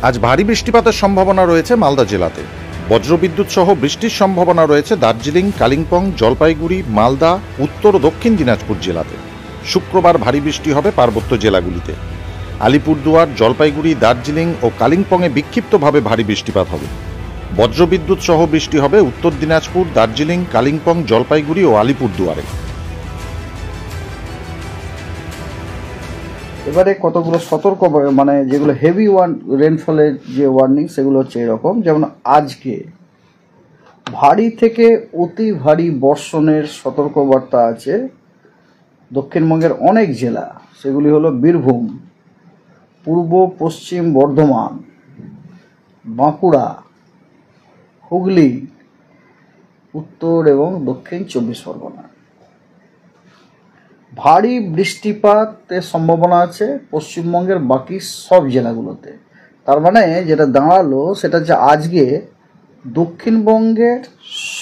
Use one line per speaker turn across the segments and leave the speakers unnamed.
আজ ভারী বৃষ্টিপাতের সম্ভাবনা রয়েছে মালদা জেলাতে। বজ্রবিদ্যুৎ সহ বৃষ্টির সম্ভাবনা রয়েছে দার্জিলিং, কালিম্পং, জলপাইগুড়ি, মালদা, উত্তর ও দক্ষিণ দিনাজপুর জেলাতে। শুক্রবার ভারী বৃষ্টি হবে পার্বত্য জেলাগুলিতে। আলিপুরদুয়ার, জলপাইগুড়ি, দার্জিলিং ও কালিম্পংয়ে বিক্ষিপ্তভাবে ভারী বৃষ্টিপাত হবে। বজ্রবিদ্যুৎ সহ বৃষ্টি হবে উত্তর দিনাজপুর, দার্জিলিং, কালিম্পং, জলপাইগুড়ি ও আলিপুরদুয়ারে।
এবারে কতগুলো সতর্ক মানে যেগুলো হেভি রেনফলের যে ওয়ার্নিং সেগুলো হচ্ছে এরকম, যেমন আজকে ভারী থেকে অতি ভারী বর্ষণের সতর্কবার্তা আছে দক্ষিণবঙ্গের অনেক জেলা। সেগুলি হলো বীরভূম, পূর্ব পশ্চিম বর্ধমান, বাঁকুড়া, হুগলি, উত্তর এবং দক্ষিণ 24 পরগনা। ভারী বৃষ্টিপাতের সম্ভাবনা আছে পশ্চিমবঙ্গের বাকি সব জেলাগুলোতে। তার মানে যেটা দাঁড়ালো সেটা হচ্ছে আজকে দক্ষিণবঙ্গের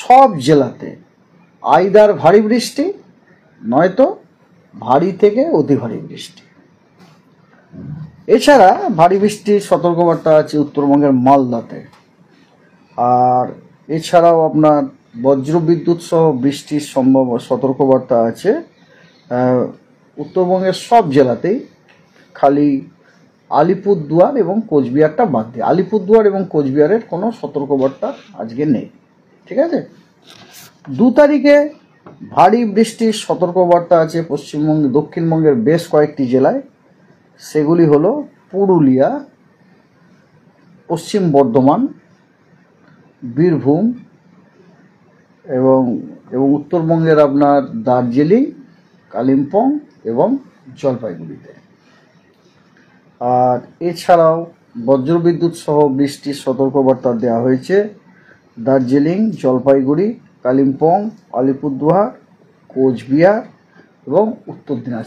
সব জেলাতে আইদার ভারী বৃষ্টি নয়তো ভারী থেকে অতি ভারী বৃষ্টি। এছাড়া ভারী বৃষ্টির সতর্কবার্তা আছে উত্তরবঙ্গের মালদাতে। আর এছাড়াও আপনার বজ্রবিদ্যুৎ সহ বৃষ্টির সতর্কবার্তা আছে উত্তরবঙ্গের সব জেলাতেই, খালি আলিপুরদুয়ার এবং কোচবিহারটা বাদ দিয়ে। আলিপুরদুয়ার এবং কোচবিহারের কোনো সতর্কবার্তা আজকে নেই। ঠিক আছে। 2 তারিখে ভারী বৃষ্টির সতর্কবার্তা আছে দক্ষিণবঙ্গের বেশ কয়েকটি জেলায়। সেগুলি হলো পুরুলিয়া, পশ্চিম বর্ধমান, বীরভূম এবং উত্তরবঙ্গের আপনার দার্জিলিং, কালিম্পং এবং জলপাইগুড়িতে। আর এছাড়াও বজ্রবিদ্যুৎ সহ বৃষ্টির সতর্কবার্তা দেওয়া হয়েছে দার্জিলিং, জলপাইগুড়ি, কালিম্পং, আলিপুরদুয়ার, কোচবিহার এবং উত্তর দিনাজপুর।